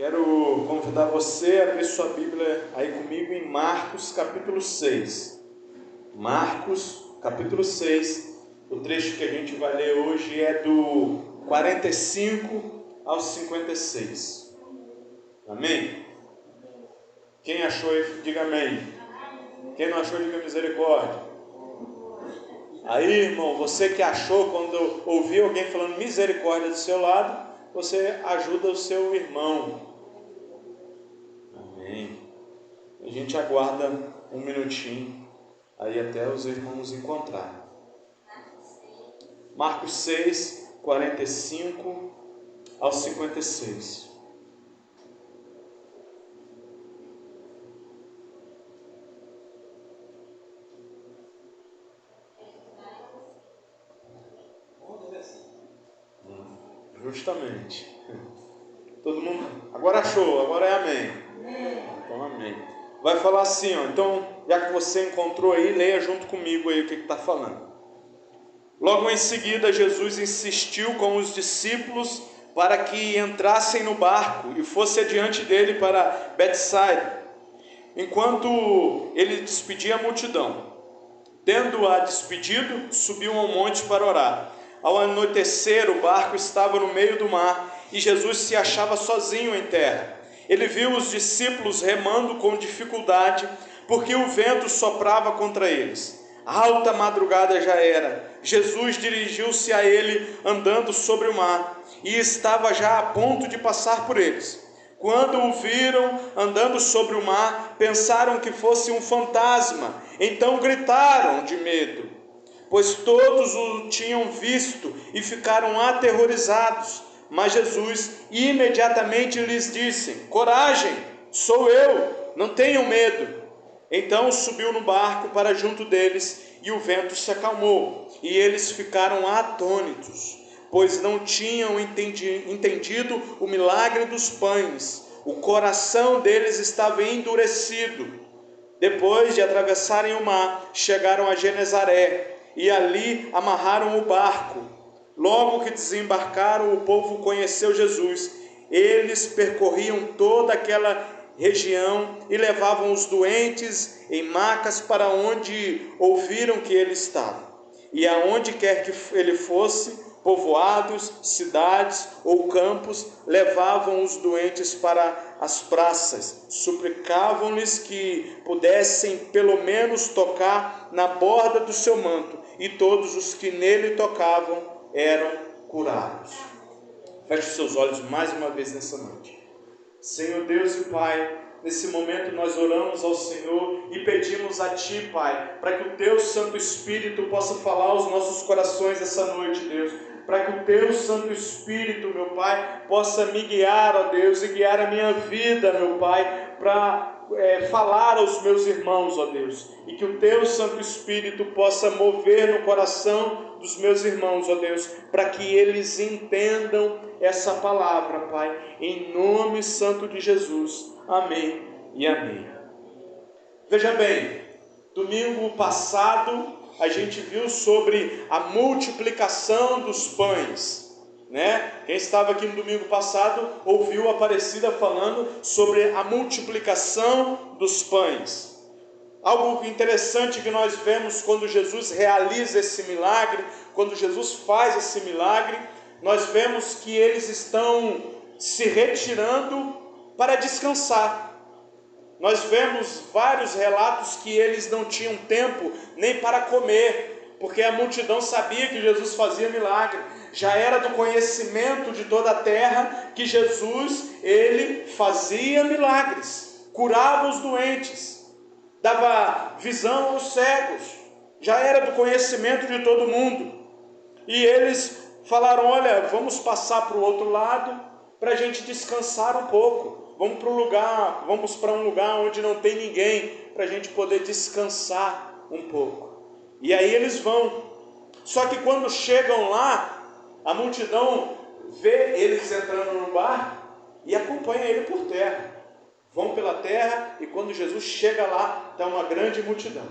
Quero convidar você a abrir sua Bíblia aí comigo em Marcos capítulo 6. Marcos capítulo 6, o trecho que a gente vai ler hoje é do 45 ao 56. Amém? Quem achou aí, diga amém. Quem não achou, diga misericórdia. Aí, irmão, você que achou, quando ouvir alguém falando misericórdia do seu lado, você ajuda o seu irmão. Amém. A gente aguarda um minutinho aí até os irmãos encontrarem. Marcos 6, 45 ao 56. Justamente. Todo mundo agora achou, agora é amém. Então amém. Vai falar assim, ó. Então, já que você encontrou aí, leia junto comigo aí o que está falando. Logo em seguida, Jesus insistiu com os discípulos para que entrassem no barco e fosse adiante dele para Betsaida, enquanto ele despedia a multidão. Tendo-a despedido, subiu ao monte para orar. Ao anoitecer, o barco estava no meio do mar e Jesus se achava sozinho em terra. Ele viu os discípulos remando com dificuldade, porque o vento soprava contra eles. Alta madrugada já era. Jesus dirigiu-se a ele andando sobre o mar e estava já a ponto de passar por eles. Quando o viram andando sobre o mar, pensaram que fosse um fantasma, então gritaram de medo, pois todos o tinham visto e ficaram aterrorizados. Mas Jesus imediatamente lhes disse: coragem, sou eu, não tenham medo. Então subiu no barco para junto deles e o vento se acalmou, e eles ficaram atônitos, pois não tinham entendido o milagre dos pães. O coração deles estava endurecido. Depois de atravessarem o mar, chegaram a Genezaré e ali amarraram o barco. Logo que desembarcaram, o povo conheceu Jesus. Eles percorriam toda aquela região e levavam os doentes em macas para onde ouviram que ele estava. E aonde quer que ele fosse, povoados, cidades ou campos, levavam os doentes para as praças, suplicavam-lhes que pudessem pelo menos tocar na borda do seu manto, e todos os que nele tocavam eram curados. Feche os seus olhos mais uma vez nessa noite. Senhor Deus e Pai, nesse momento nós oramos ao Senhor e pedimos a Ti, Pai, para que o Teu Santo Espírito possa falar aos nossos corações essa noite, Deus. Para que o Teu Santo Espírito, meu Pai, possa me guiar, ó Deus, e guiar a minha vida, meu Pai, para falar aos meus irmãos, ó Deus. E que o Teu Santo Espírito possa mover no coração dos meus irmãos, ó Deus, para que eles entendam essa palavra, Pai, em nome santo de Jesus. Amém e amém. Veja bem, domingo passado a gente viu sobre a multiplicação dos pães, né? Quem estava aqui no domingo passado ouviu a Aparecida falando sobre a multiplicação dos pães. Algo interessante que nós vemos quando Jesus realiza esse milagre, quando Jesus faz esse milagre, nós vemos que eles estão se retirando para descansar. Nós vemos vários relatos que eles não tinham tempo nem para comer, porque a multidão sabia que Jesus fazia milagre. Já era do conhecimento de toda a terra que Jesus, ele fazia milagres, curava os doentes, dava visão aos cegos. Já era do conhecimento de todo mundo. E eles falaram: olha, vamos passar para o outro lado para a gente descansar um pouco. Vamos para um lugar onde não tem ninguém, para a gente poder descansar um pouco. E aí eles vão. Só que quando chegam lá, a multidão vê eles entrando no barco e acompanha ele por terra. Vão pela terra e quando Jesus chega lá, está uma grande multidão.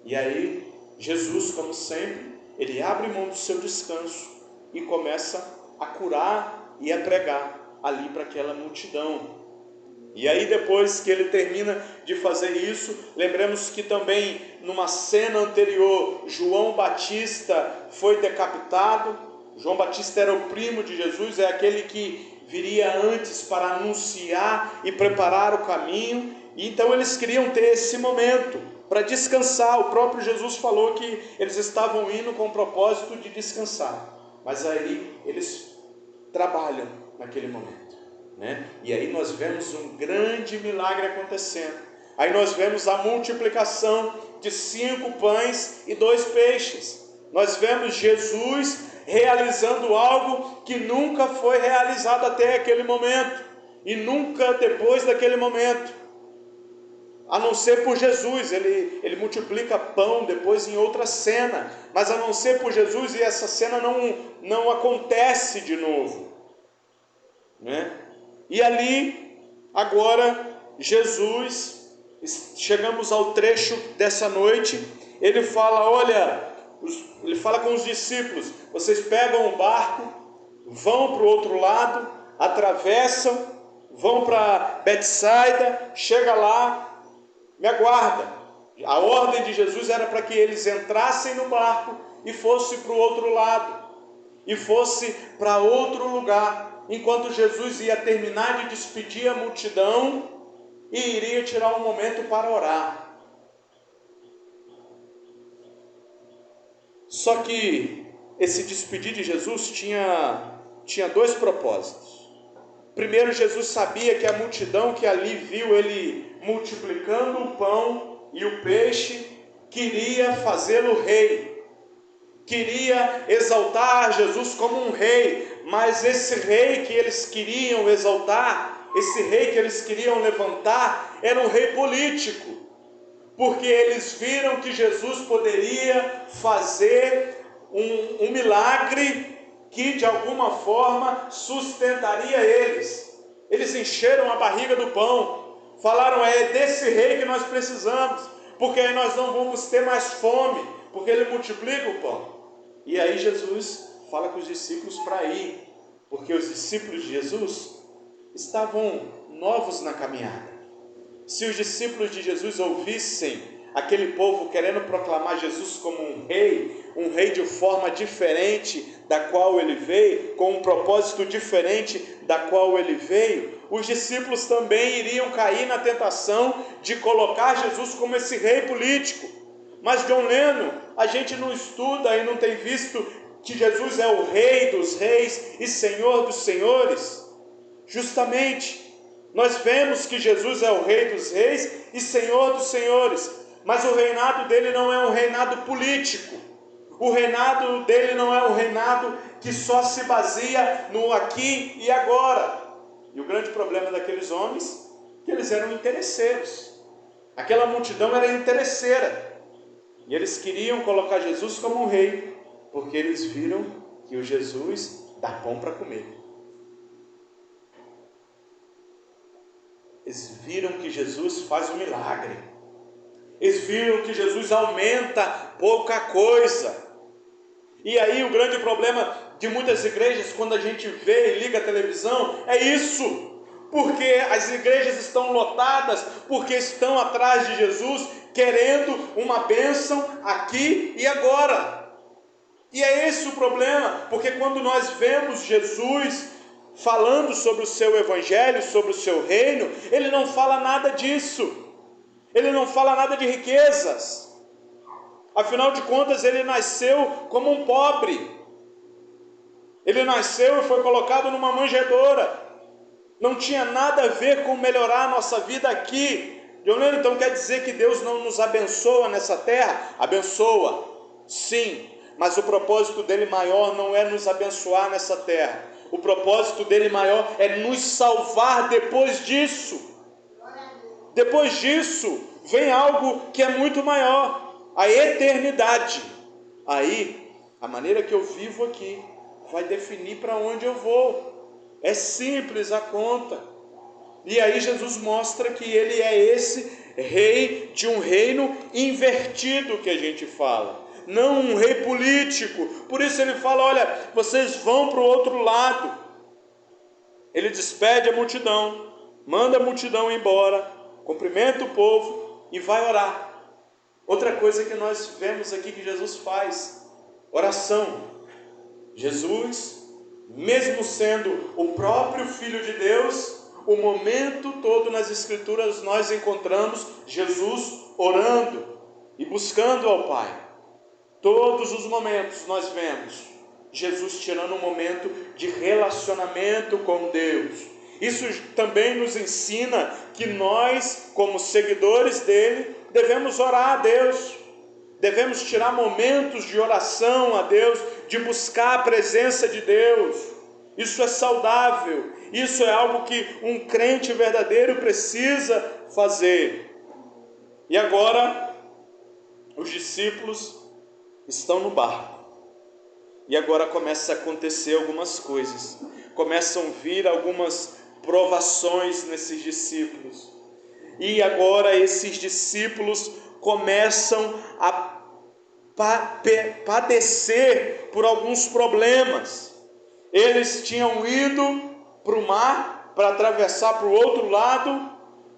E aí Jesus, como sempre, ele abre mão do seu descanso e começa a curar e a pregar. ali para aquela multidão. E aí depois que ele termina de fazer isso, lembremos que também numa cena anterior, João Batista foi decapitado. João Batista era o primo de Jesus, é aquele que viria antes para anunciar e preparar o caminho. E então eles queriam ter esse momento para descansar. O próprio Jesus falou que eles estavam indo com o propósito de descansar, mas aí eles trabalham naquele momento, né? E aí nós vemos um grande milagre acontecendo. Aí nós vemos a multiplicação de 5 pães e 2 peixes. Nós vemos Jesus realizando algo que nunca foi realizado até aquele momento, e nunca depois daquele momento, a não ser por Jesus. Ele multiplica pão depois em outra cena, mas a não ser por Jesus, e essa cena não acontece de novo, né? E ali, agora, Jesus, chegamos ao trecho dessa noite, ele fala, ele fala com os discípulos: vocês pegam o barco, vão para o outro lado, atravessam, vão para Betsaida, chega lá, me aguarda. A ordem de Jesus era para que eles entrassem no barco e fossem para o outro lado, e fosse para outro lugar, enquanto Jesus ia terminar de despedir a multidão e iria tirar um momento para orar. Só que esse despedir de Jesus tinha 2 propósitos. Primeiro, Jesus sabia que a multidão que ali viu ele multiplicando o pão e o peixe queria fazê-lo rei, queria exaltar Jesus como um rei. Mas esse rei que eles queriam exaltar, esse rei que eles queriam levantar, era um rei político, porque eles viram que Jesus poderia fazer um milagre que de alguma forma sustentaria eles. Eles encheram a barriga do pão, falaram: é desse rei que nós precisamos, porque aí nós não vamos ter mais fome, porque ele multiplica o pão. E aí Jesus fala com os discípulos para ir, porque os discípulos de Jesus estavam novos na caminhada. Se os discípulos de Jesus ouvissem aquele povo querendo proclamar Jesus como um rei de forma diferente da qual ele veio, com um propósito diferente da qual ele veio, os discípulos também iriam cair na tentação de colocar Jesus como esse rei político. Mas John Lennon, a gente não estuda e não tem visto que Jesus é o rei dos reis e senhor dos senhores. Justamente, nós vemos que Jesus é o rei dos reis e senhor dos senhores, mas o reinado dele não é um reinado político. O reinado dele não é um reinado que só se baseia no aqui e agora. E o grande problema daqueles homens é que eles eram interesseiros. Aquela multidão era interesseira. E eles queriam colocar Jesus como um rei, porque eles viram que o Jesus dá pão para comer. Eles viram que Jesus faz um milagre. Eles viram que Jesus aumenta pouca coisa. E aí o grande problema de muitas igrejas, quando a gente vê e liga a televisão, é isso. Porque as igrejas estão lotadas, porque estão atrás de Jesus, querendo uma bênção aqui e agora. E é esse o problema, porque quando nós vemos Jesus falando sobre o seu evangelho, sobre o seu reino, ele não fala nada disso. Ele não fala nada de riquezas. Afinal de contas, ele nasceu como um pobre. Ele nasceu e foi colocado numa manjedoura. Não tinha nada a ver com melhorar a nossa vida aqui. Então quer dizer que Deus não nos abençoa nessa terra? Abençoa, sim. Mas o propósito dele maior não é nos abençoar nessa terra. O propósito dele maior é nos salvar depois disso. Depois disso, vem algo que é muito maior, a eternidade. Aí, a maneira que eu vivo aqui vai definir para onde eu vou. É simples a conta. E aí Jesus mostra que ele é esse rei de um reino invertido que a gente fala. Não um rei político. Por isso ele fala: olha, vocês vão para o outro lado. Ele despede a multidão, manda a multidão embora, cumprimenta o povo e vai orar. Outra coisa que nós vemos aqui que Jesus faz, oração. Jesus, mesmo sendo o próprio Filho de Deus, o momento todo nas Escrituras nós encontramos Jesus orando e buscando ao Pai. Todos os momentos nós vemos Jesus tirando um momento de relacionamento com Deus. Isso também nos ensina que nós, como seguidores dele, devemos orar a Deus. Devemos tirar momentos de oração a Deus, de buscar a presença de Deus. Isso é saudável. Isso é algo que um crente verdadeiro precisa fazer. E agora, os discípulos estão no barco. E agora começa a acontecer algumas coisas. Começam a vir algumas provações nesses discípulos. E agora esses discípulos começam a padecer por alguns problemas. Eles tinham ido para o mar, para atravessar para o outro lado,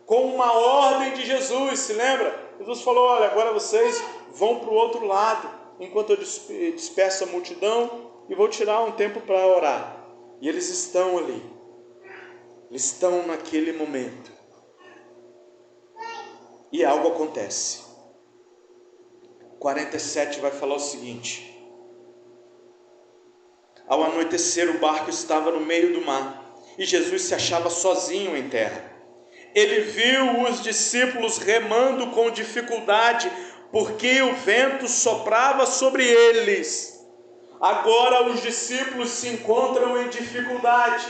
com uma ordem de Jesus, se lembra? Jesus falou, olha, agora vocês vão para o outro lado, enquanto eu disperso a multidão, e vou tirar um tempo para orar. E eles estão ali, eles estão naquele momento, e algo acontece. 47 vai falar o seguinte: ao anoitecer o barco estava no meio do mar, e Jesus se achava sozinho em terra. Ele viu os discípulos remando com dificuldade, porque o vento soprava sobre eles. Agora os discípulos se encontram em dificuldade.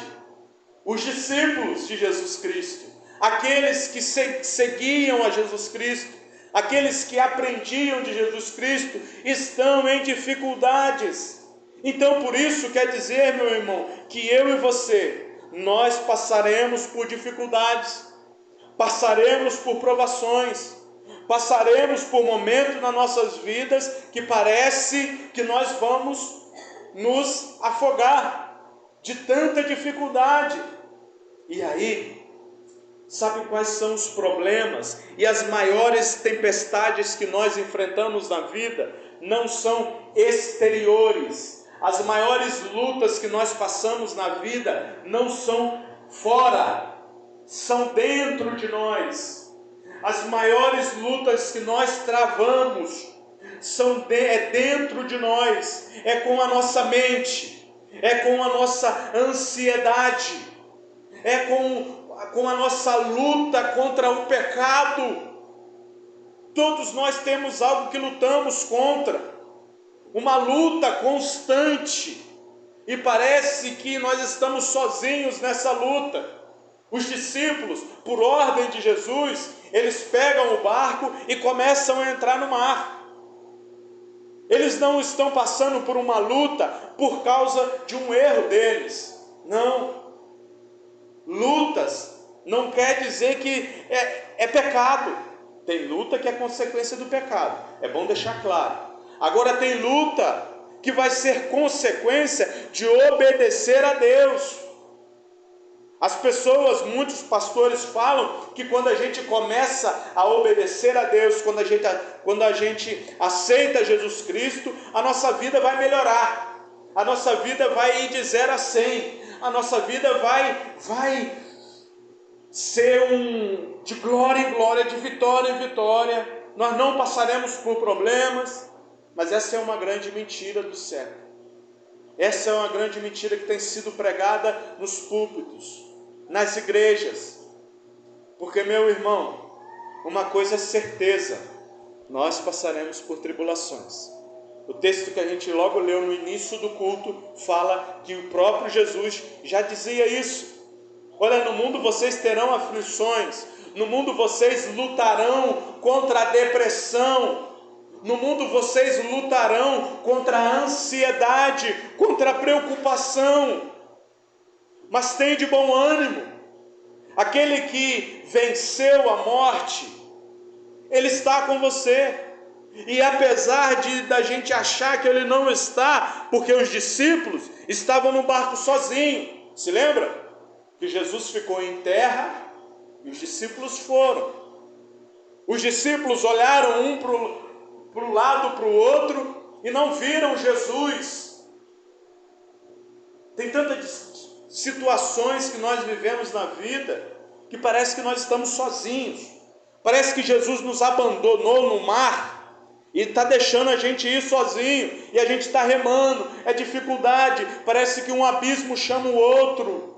Os discípulos de Jesus Cristo, aqueles que seguiam a Jesus Cristo, aqueles que aprendiam de Jesus Cristo, estão em dificuldades. Então por isso quer dizer, meu irmão, que eu e você, nós passaremos por dificuldades, passaremos por provações, passaremos por momentos nas nossas vidas que parece que nós vamos nos afogar de tanta dificuldade. E aí, sabe quais são os problemas e as maiores tempestades que nós enfrentamos na vida? Não são exteriores. As maiores lutas que nós passamos na vida não são fora, são dentro de nós. As maiores lutas que nós travamos é dentro de nós, é com a nossa mente, é com a nossa ansiedade, é com a nossa luta contra o pecado. Todos nós temos algo que lutamos contra, uma luta constante, e parece que nós estamos sozinhos nessa luta. Os discípulos, por ordem de Jesus, eles pegam o barco e começam a entrar no mar. Eles não estão passando por uma luta por causa de um erro deles. Não. Lutas não quer dizer que é pecado. Tem luta que é consequência do pecado. É bom deixar claro. Agora tem luta que vai ser consequência de obedecer a Deus. As pessoas, muitos pastores falam que quando a gente começa a obedecer a Deus, quando a gente aceita Jesus Cristo, a nossa vida vai melhorar, a nossa vida vai ir de 0 a 100, a nossa vida vai ser de glória em glória, de vitória em vitória, nós não passaremos por problemas. Mas essa é uma grande mentira do século. Essa é uma grande mentira que tem sido pregada nos púlpitos, nas igrejas. Porque, meu irmão, uma coisa é certeza: nós passaremos por tribulações. O texto que a gente logo leu no início do culto fala que o próprio Jesus já dizia isso. Olha, no mundo vocês terão aflições, no mundo vocês lutarão contra a depressão, no mundo vocês lutarão contra a ansiedade, contra a preocupação. Mas tem de bom ânimo. Aquele que venceu a morte, ele está com você. E apesar da gente achar que ele não está, porque os discípulos estavam no barco sozinhos, se lembra? que Jesus ficou em terra e os discípulos foram. Os discípulos olharam um para o lado, para o outro, e não viram Jesus. Tem tantas situações que nós vivemos na vida, que parece que nós estamos sozinhos. Parece que Jesus nos abandonou no mar, e está deixando a gente ir sozinho, e a gente está remando, é dificuldade, parece que um abismo chama o outro,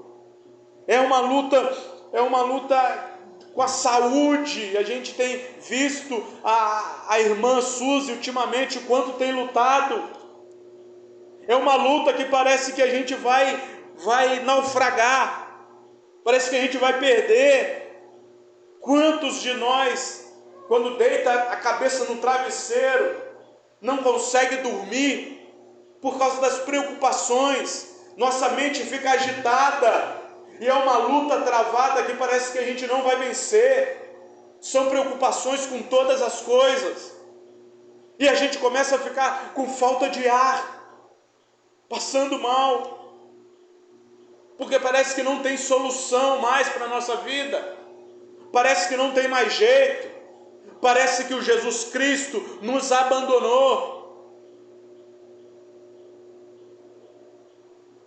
é uma luta com a saúde. A gente tem visto a irmã Suzy ultimamente, o quanto tem lutado, é uma luta que parece que a gente vai naufragar, parece que a gente vai perder. Quantos de nós, quando deita a cabeça no travesseiro, não consegue dormir por causa das preocupações, nossa mente fica agitada, e é uma luta travada que parece que a gente não vai vencer. São preocupações com todas as coisas, e a gente começa a ficar com falta de ar, passando mal, porque parece que não tem solução mais para a nossa vida, parece que não tem mais jeito, parece que o Jesus Cristo nos abandonou,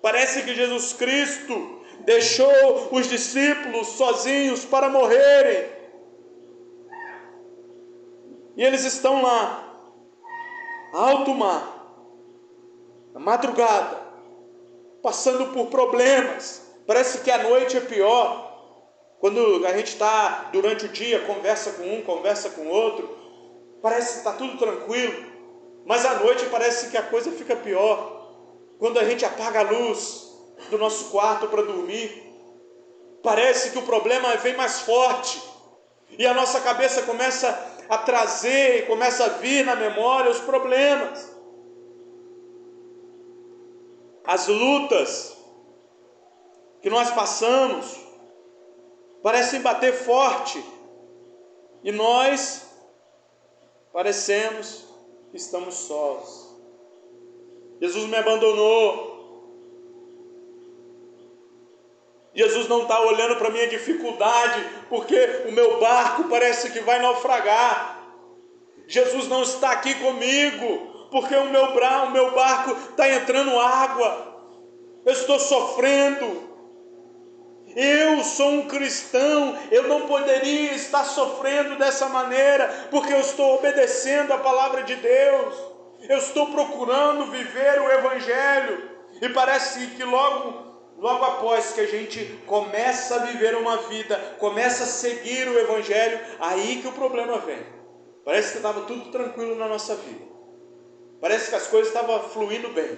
parece que Jesus Cristo deixou os discípulos sozinhos para morrerem, e eles estão lá, alto mar, na madrugada, passando por problemas. Parece que a noite é pior. Quando a gente está durante o dia, conversa com um, conversa com outro, parece que está tudo tranquilo, mas à noite parece que a coisa fica pior. Quando a gente apaga a luz do nosso quarto para dormir, parece que o problema vem mais forte, e a nossa cabeça começa a trazer, começa a vir na memória os problemas, as lutas que nós passamos, parecem bater forte, e nós parecemos que estamos sós. Jesus me abandonou. Jesus não está olhando para a minha dificuldade, porque o meu barco parece que vai naufragar. Jesus não está aqui comigo, porque o meu barco está entrando água. Eu estou sofrendo. Eu sou um cristão, eu não poderia estar sofrendo dessa maneira, porque eu estou obedecendo a palavra de Deus, eu estou procurando viver o Evangelho, e parece que logo após que a gente começa a viver uma vida, começa a seguir o Evangelho, aí que o problema vem. Parece que estava tudo tranquilo na nossa vida, parece que as coisas estavam fluindo bem,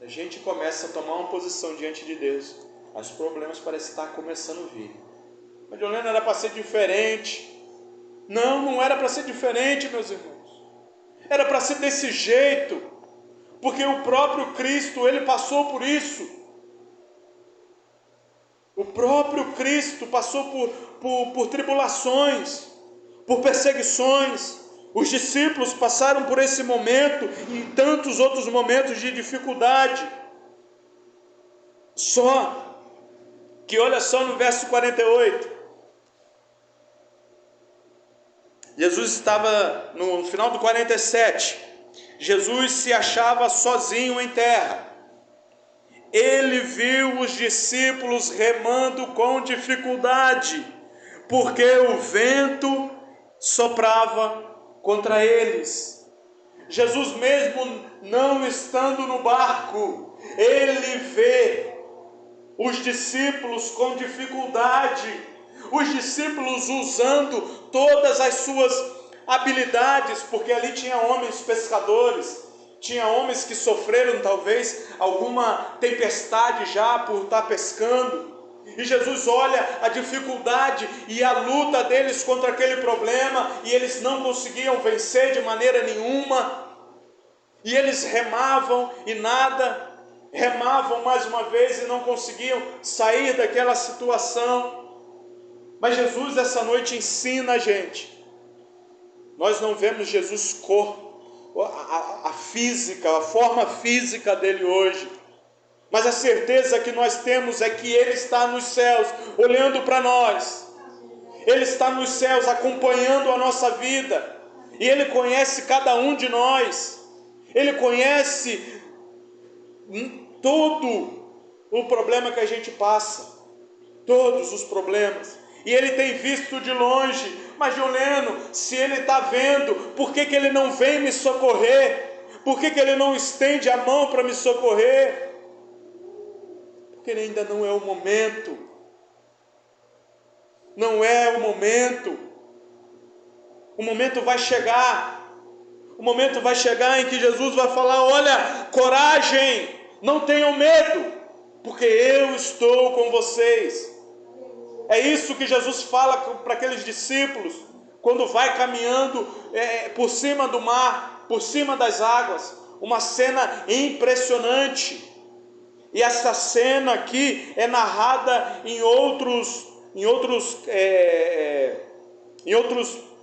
a gente começa a tomar uma posição diante de Deus, os problemas parecem estar começando a vir. Mas Jolene, era para ser diferente. Não era para ser diferente, meus irmãos. Era para ser desse jeito, porque o próprio Cristo, ele passou por isso. O próprio Cristo passou por tribulações, por perseguições. Os discípulos passaram por esse momento e tantos outros momentos de dificuldade. Só que olha só no verso 48, Jesus estava no final do 47, Jesus se achava sozinho em terra, ele viu os discípulos remando com dificuldade, porque o vento soprava contra eles. Jesus mesmo não estando no barco, ele vê os discípulos com dificuldade, os discípulos usando todas as suas habilidades, porque ali tinha homens pescadores, tinha homens que sofreram talvez alguma tempestade já por estar pescando, e Jesus olha a dificuldade e a luta deles contra aquele problema, e eles não conseguiam vencer de maneira nenhuma, e eles remavam e nada, remavam mais uma vez e não conseguiam sair daquela situação. Mas Jesus essa noite ensina a gente. Nós não vemos Jesus a física, a forma física dele hoje, Mas a certeza que nós temos é que Ele está nos céus, olhando para nós. Ele está nos céus, acompanhando a nossa vida. E Ele conhece cada um de nós. Ele conhece todo o problema que a gente passa. Todos os problemas. E Ele tem visto de longe. Mas, Juliano, se Ele está vendo, por que Ele não vem me socorrer? Por que Ele não estende a mão para me socorrer? Porque ainda não é o momento. Não é o momento. O momento vai chegar. O momento vai chegar em que Jesus vai falar: olha, coragem, não tenham medo, porque eu estou com vocês. É isso que Jesus fala para aqueles discípulos, quando vai caminhando por cima do mar, por cima das águas. Uma cena impressionante. E essa cena aqui é narrada em outros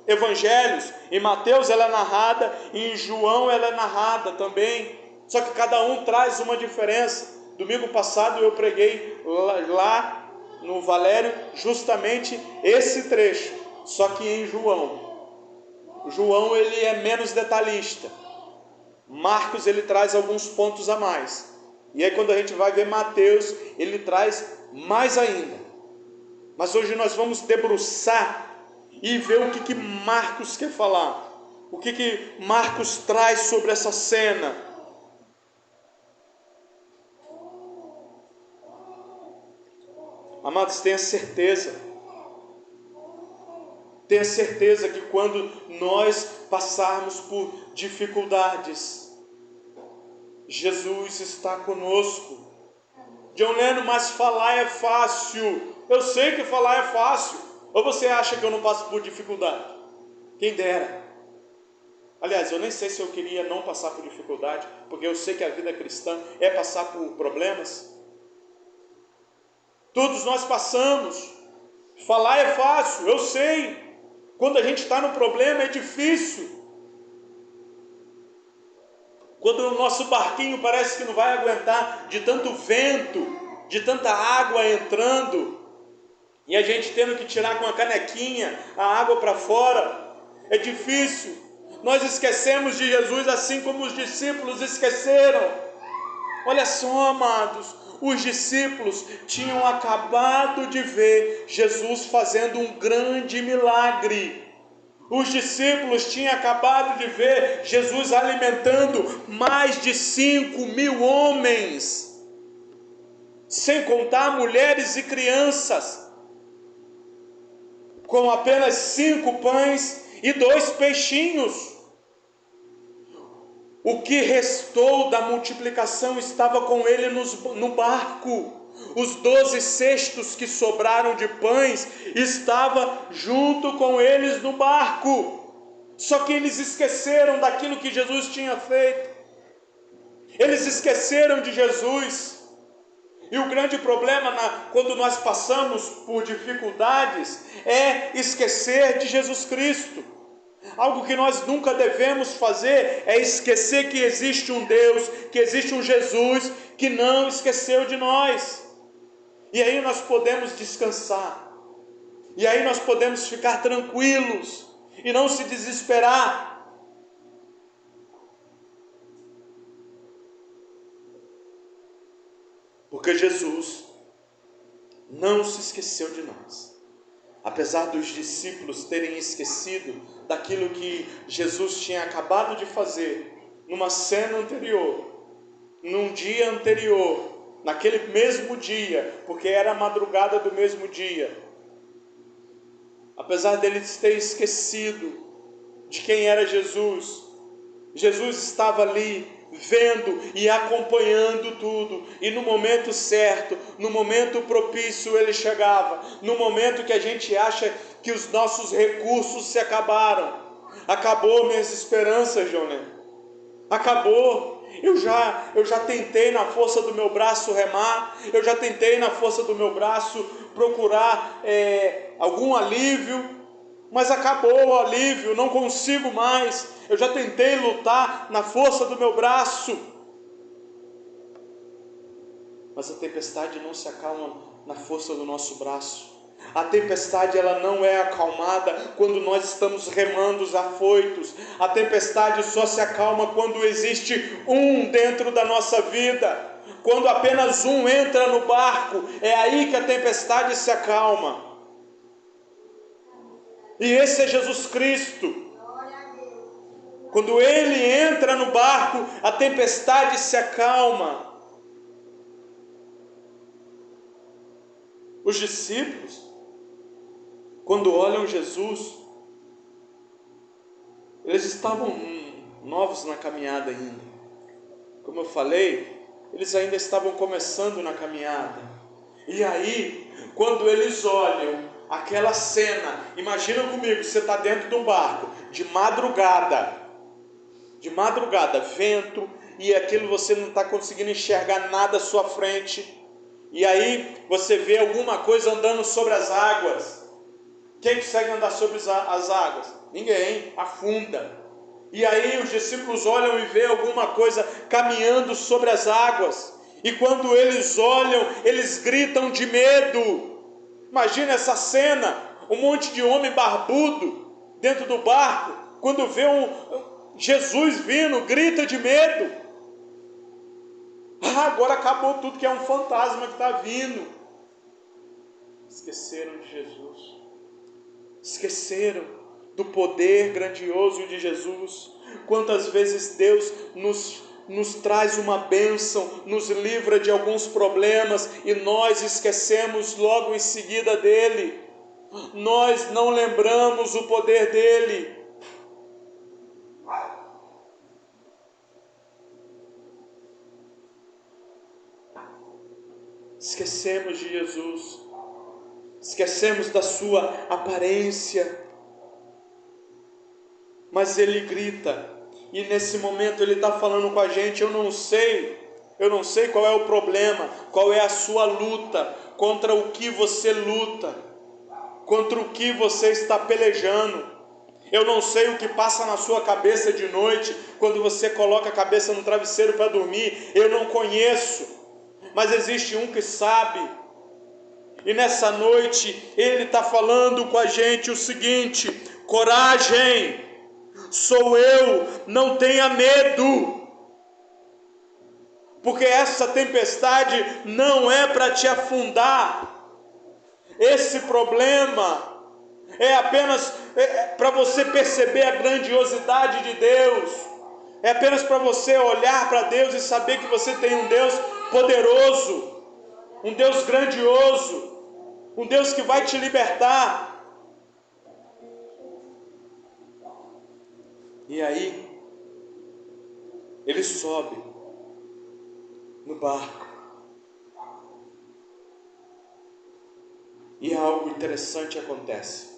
evangelhos. Em Mateus ela é narrada, e em João ela é narrada também. Só que cada um traz uma diferença. Domingo passado eu preguei lá no Valério justamente esse trecho. Só que em João ele é menos detalhista. Marcos ele traz alguns pontos a mais. E aí quando a gente vai ver Mateus, ele traz mais ainda. Mas hoje nós vamos debruçar e ver o que Marcos quer falar. O que Marcos traz sobre essa cena. Amados, tenha certeza que quando nós passarmos por dificuldades, Jesus está conosco. John Lennon, mas falar é fácil. Eu sei que falar é fácil. Ou você acha que eu não passo por dificuldade? Quem dera. Aliás, eu nem sei se eu queria não passar por dificuldade, porque eu sei que a vida cristã é passar por problemas. Todos nós passamos. Falar é fácil, eu sei. Quando a gente está no problema é difícil. Quando o nosso barquinho parece que não vai aguentar de tanto vento, de tanta água entrando, e a gente tendo que tirar com a canequinha a água para fora, é difícil. Nós esquecemos de Jesus assim como os discípulos esqueceram. Olha só, amados, os discípulos tinham acabado de ver Jesus fazendo um grande milagre. Os discípulos tinham acabado de ver Jesus alimentando mais de 5.000 homens, sem contar mulheres e crianças, com apenas 5 pães e 2 peixinhos. O que restou da multiplicação estava com ele no barco. Os 12 cestos que sobraram de pães estavam junto com eles no barco. Só que eles esqueceram daquilo que Jesus tinha feito. Eles esqueceram de Jesus. E o grande problema quando nós passamos por dificuldades é esquecer de Jesus Cristo. Algo que nós nunca devemos fazer é esquecer que existe um Deus, que existe um Jesus que não esqueceu de nós. E aí nós podemos descansar. E aí nós podemos ficar tranquilos e não se desesperar. Porque Jesus não se esqueceu de nós. Apesar dos discípulos terem esquecido daquilo que Jesus tinha acabado de fazer numa cena anterior, num dia anterior, naquele mesmo dia, porque era a madrugada do mesmo dia. Apesar deles terem esquecido de quem era Jesus, Jesus estava ali vendo e acompanhando tudo, e no momento certo, no momento propício ele chegava. No momento que a gente acha que os nossos recursos se acabaram, acabou minhas esperanças, Joné, acabou. Eu já tentei na força do meu braço remar, eu já tentei na força do meu braço procurar algum alívio, mas acabou o alívio, não consigo mais. Eu já tentei lutar na força do meu braço. mas a tempestade não se acalma na força do nosso braço. A tempestade ela não é acalmada quando nós estamos remando os afoitos. A tempestade só se acalma quando existe um dentro da nossa vida. Quando apenas um entra no barco, é aí que a tempestade se acalma. E esse é Jesus Cristo. Quando Ele entra no barco, a tempestade se acalma. Os discípulos, quando olham Jesus, eles estavam novos na caminhada ainda. Como eu falei, eles ainda estavam começando na caminhada. E aí, quando eles olham aquela cena, imagina comigo, você está dentro de um barco, de madrugada, vento, e aquilo você não está conseguindo enxergar nada à sua frente. E aí você vê alguma coisa andando sobre as águas. Quem consegue andar sobre as águas? Ninguém, afunda. E aí os discípulos olham e vê alguma coisa caminhando sobre as águas. E quando eles olham, eles gritam de medo. Imagina essa cena, um monte de homem barbudo dentro do barco. Quando vê Jesus vindo, grita de medo. Agora acabou tudo, que é um fantasma que está vindo. Esqueceram de Jesus. Esqueceram do poder grandioso de Jesus. Quantas vezes Deus nos traz uma bênção, nos livra de alguns problemas e nós esquecemos logo em seguida dele. Nós não lembramos o poder dele. Esquecemos de Jesus, esquecemos da sua aparência, mas Ele grita, e nesse momento Ele está falando com a gente. Eu não sei qual é o problema, qual é a sua luta, contra o que você luta, contra o que você está pelejando. Eu não sei o que passa na sua cabeça de noite, quando você coloca a cabeça no travesseiro para dormir. Eu não conheço, mas existe um que sabe. E nessa noite Ele está falando com a gente o seguinte: coragem, sou eu, não tenha medo, porque essa tempestade não é para te afundar. Esse problema é apenas para você perceber a grandiosidade de Deus. É apenas para você olhar para Deus e saber que você tem um Deus poderoso, um Deus grandioso, um Deus que vai te libertar. E aí, ele sobe no barco. E algo interessante acontece.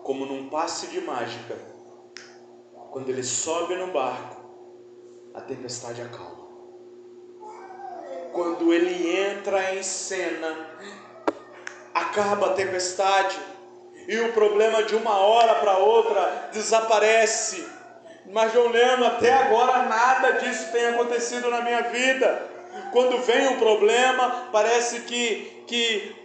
Como num passe de mágica, quando ele sobe no barco, a tempestade acalma. Quando ele entra em cena, acaba a tempestade, e o problema de uma hora para outra desaparece. Mas João Leandro, até agora nada disso tem acontecido na minha vida. Quando vem um problema, parece que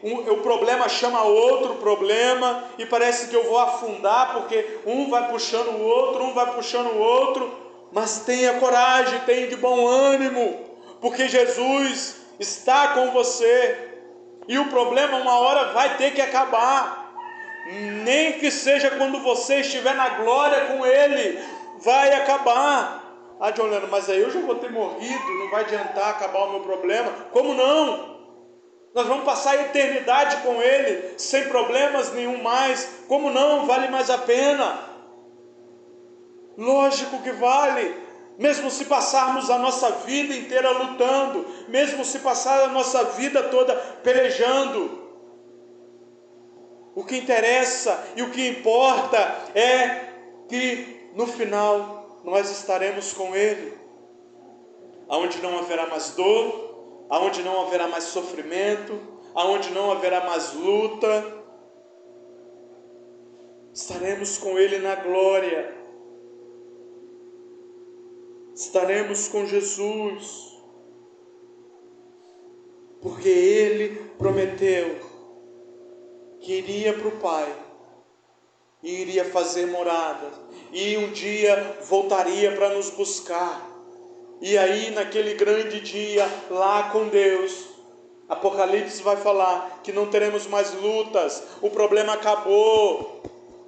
o problema chama outro problema, e parece que eu vou afundar, porque um vai puxando o outro, mas tenha coragem, tenha de bom ânimo, porque Jesus está com você, e o problema uma hora vai ter que acabar, nem que seja quando você estiver na glória com Ele, vai acabar. John Leandro, mas aí eu já vou ter morrido, não vai adiantar acabar o meu problema. Como não? Nós vamos passar a eternidade com Ele, sem problemas nenhum mais. Como não? Vale mais a pena. Lógico que vale. Mesmo se passarmos a nossa vida inteira lutando, mesmo se passar a nossa vida toda pelejando, o que interessa e o que importa é que no final nós estaremos com Ele, aonde não haverá mais dor, aonde não haverá mais sofrimento, aonde não haverá mais luta. Estaremos com Ele na glória, estaremos com Jesus. porque Ele prometeu que iria para o Pai, e iria fazer morada, e um dia voltaria para nos buscar. E aí naquele grande dia lá com Deus, Apocalipse vai falar que não teremos mais lutas, o problema acabou.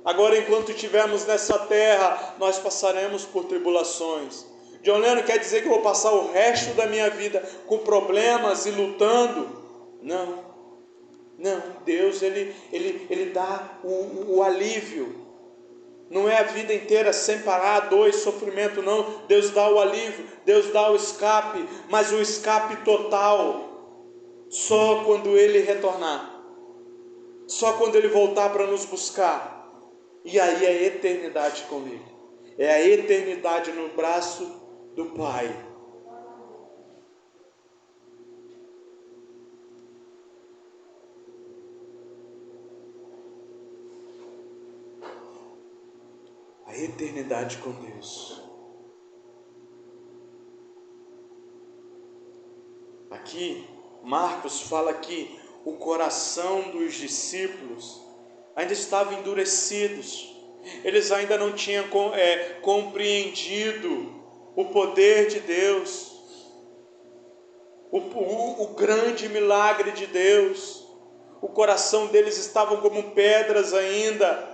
Agora, enquanto estivermos nessa terra, nós passaremos por tribulações. John Lennon quer dizer que eu vou passar o resto da minha vida com problemas e lutando? Não. Deus ele dá o alívio. Não é a vida inteira sem parar, dor e sofrimento, não. Deus dá o alívio, Deus dá o escape, mas o escape total só quando Ele retornar, só quando Ele voltar para nos buscar. E aí é a eternidade com Ele, é a eternidade no braço do Pai. A eternidade com Deus. Aqui, Marcos fala que o coração dos discípulos ainda estava endurecidos. Eles ainda não tinham compreendido o poder de Deus, o grande milagre de Deus. O coração deles estava como pedras ainda,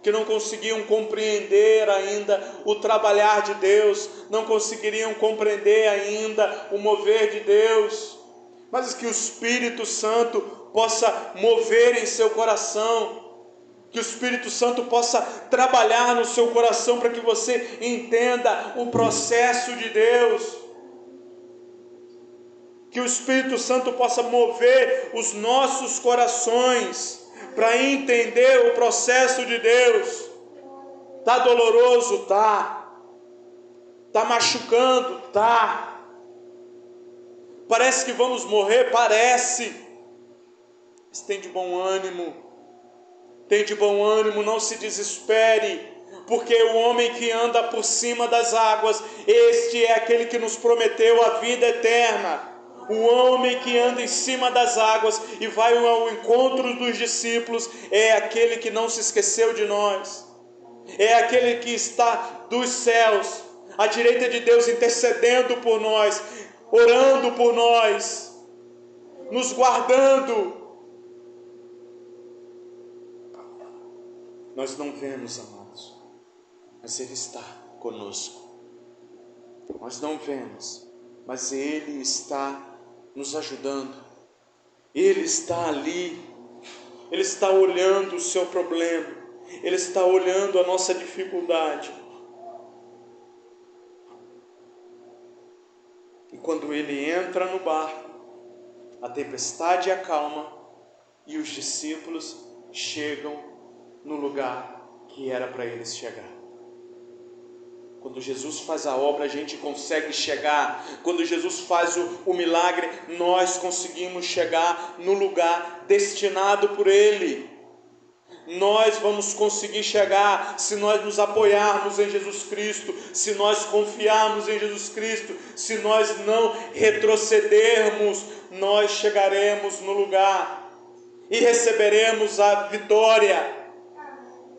que não conseguiam compreender ainda o trabalhar de Deus, não conseguiriam compreender ainda o mover de Deus, mas que o Espírito Santo possa mover em seu coração, que o Espírito Santo possa trabalhar no seu coração para que você entenda o processo de Deus, que o Espírito Santo possa mover os nossos corações para entender o processo de Deus. Está doloroso? Está machucando? Está. Parece que vamos morrer? Parece. Mas tem de bom ânimo, não se desespere, porque o homem que anda por cima das águas, este é aquele que nos prometeu a vida eterna. O homem que anda em cima das águas e vai ao encontro dos discípulos é aquele que não se esqueceu de nós, é aquele que está dos céus, à direita de Deus, intercedendo por nós, orando por nós, nos guardando. Nós não vemos, amados, mas Ele está conosco. Nós não vemos, mas Ele está nos ajudando. Ele está ali. Ele está olhando o seu problema. Ele está olhando a nossa dificuldade. E quando Ele entra no barco, a tempestade acalma e os discípulos chegam no lugar que era para eles chegar. Quando Jesus faz a obra, a gente consegue chegar. Quando Jesus faz o milagre, nós conseguimos chegar no lugar destinado por Ele. Nós vamos conseguir chegar se nós nos apoiarmos em Jesus Cristo, se nós confiarmos em Jesus Cristo, se nós não retrocedermos, nós chegaremos no lugar e receberemos a vitória,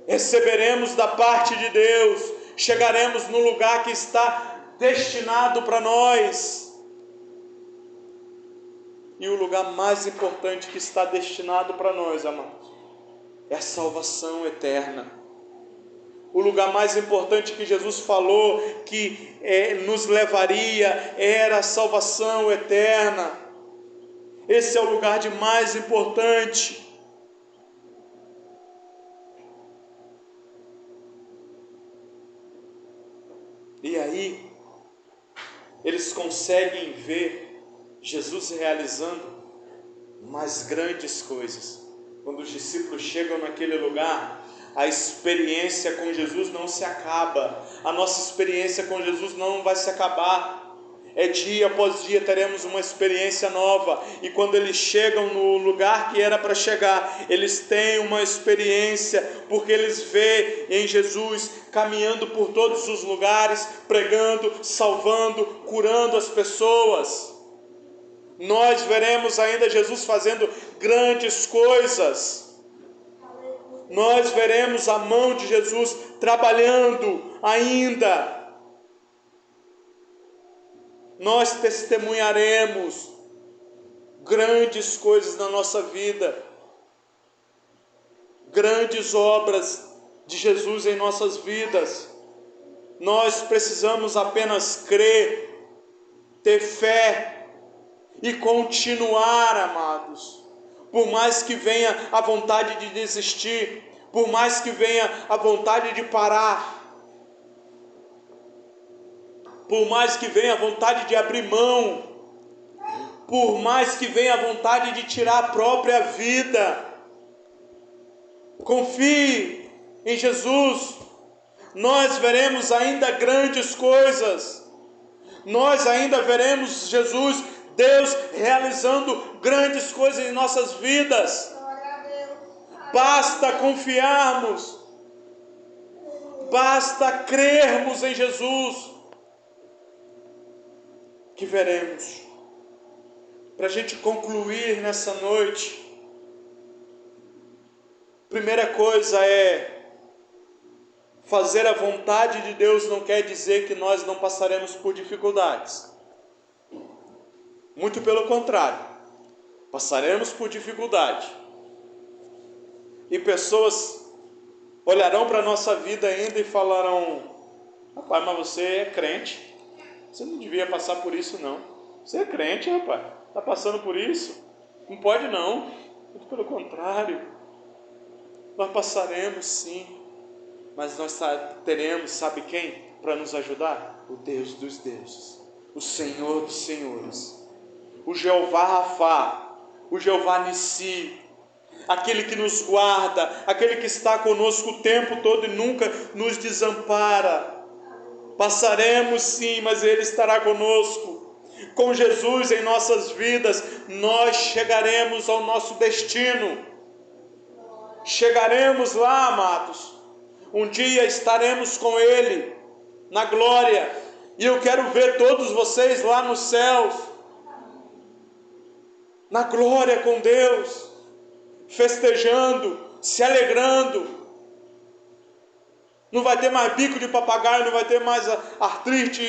receberemos da parte de Deus, chegaremos no lugar que está destinado para nós. E o lugar mais importante que está destinado para nós, amados, é a salvação eterna. O lugar mais importante que Jesus falou que nos levaria era a salvação eterna. Esse é o lugar de mais importante. E aí, eles conseguem ver Jesus realizando mais grandes coisas. Quando os discípulos chegam naquele lugar, a experiência com Jesus não se acaba. A nossa experiência com Jesus não vai se acabar. Dia após dia teremos uma experiência nova. E quando eles chegam no lugar que era para chegar, eles têm uma experiência, porque eles veem em Jesus caminhando por todos os lugares, pregando, salvando, curando as pessoas. Nós veremos ainda Jesus fazendo grandes coisas. Nós veremos a mão de Jesus trabalhando ainda. Nós testemunharemos grandes coisas na nossa vida, grandes obras de Jesus em nossas vidas. Nós precisamos apenas crer, ter fé e continuar, amados. Por mais que venha a vontade de desistir, por mais que venha a vontade de parar, por mais que venha a vontade de abrir mão, por mais que venha a vontade de tirar a própria vida, confie em Jesus. Nós veremos ainda grandes coisas. Nós ainda veremos Jesus, Deus, realizando grandes coisas em nossas vidas. Basta confiarmos, basta crermos em Jesus, que veremos. Para a gente concluir nessa noite, primeira coisa é: fazer a vontade de Deus não quer dizer que nós não passaremos por dificuldades. Muito pelo contrário, passaremos por dificuldade. E pessoas olharão para a nossa vida ainda e falarão: rapaz, mas você é crente, você não devia passar por isso não. Você é crente, rapaz, está passando por isso? Não pode não. Muito pelo contrário, nós passaremos sim. Mas nós teremos, sabe quem? Para nos ajudar? O Deus dos deuses, o Senhor dos senhores, o Jeová Rafá, o Jeová Nissi, aquele que nos guarda, aquele que está conosco o tempo todo e nunca nos desampara. Passaremos sim, mas Ele estará conosco. Com Jesus em nossas vidas, nós chegaremos ao nosso destino. Chegaremos lá, amados. Um dia estaremos com Ele na glória, e eu quero ver todos vocês lá nos céus, na glória com Deus, festejando, se alegrando. Não vai ter mais bico de papagaio, não vai ter mais artrite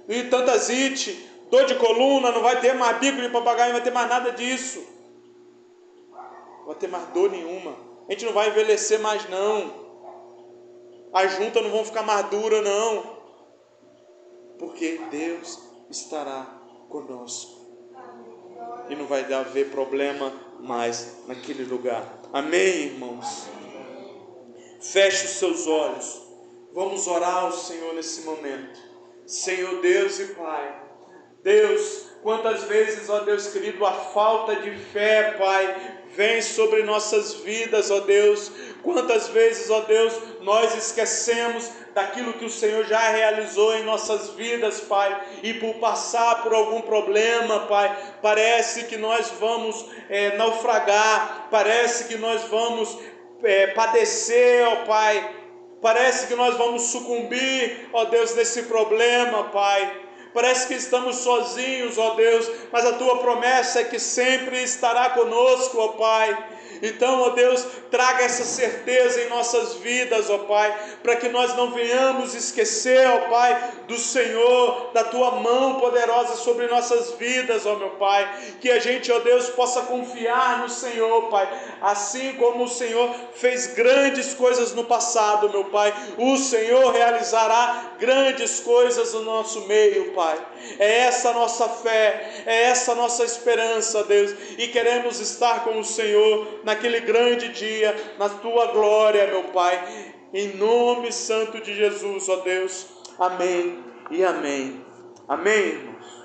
e tantazite, dor de coluna, não vai ter mais bico de papagaio, não vai ter mais nada disso. Não vai ter mais dor nenhuma. A gente não vai envelhecer mais não. As juntas não vão ficar mais duras não. Porque Deus estará conosco. E não vai haver problema mais naquele lugar. Amém, irmãos? Feche os seus olhos. Vamos orar ao Senhor nesse momento. Senhor Deus e Pai. Deus, quantas vezes, ó Deus querido, a falta de fé, Pai, vem sobre nossas vidas, ó Deus. Quantas vezes, ó Deus, nós esquecemos daquilo que o Senhor já realizou em nossas vidas, Pai, e por passar por algum problema, Pai, parece que nós vamos naufragar, parece que nós vamos padecer, ó Pai, parece que nós vamos sucumbir, ó Deus, nesse problema, Pai. Parece que estamos sozinhos, ó Deus, mas a Tua promessa é que sempre estará conosco, ó Pai. Então, ó Deus, traga essa certeza em nossas vidas, ó Pai, para que nós não venhamos esquecer, ó Pai, do Senhor, da Tua mão poderosa sobre nossas vidas, ó meu Pai, que a gente, ó Deus, possa confiar no Senhor, Pai, assim como o Senhor fez grandes coisas no passado, meu Pai, o Senhor realizará grandes coisas no nosso meio, Pai. É essa a nossa fé, é essa a nossa esperança, Deus, e queremos estar com o Senhor naquele grande dia, na Tua glória, meu Pai, em nome santo de Jesus, ó Deus, amém e amém. Amém, irmãos.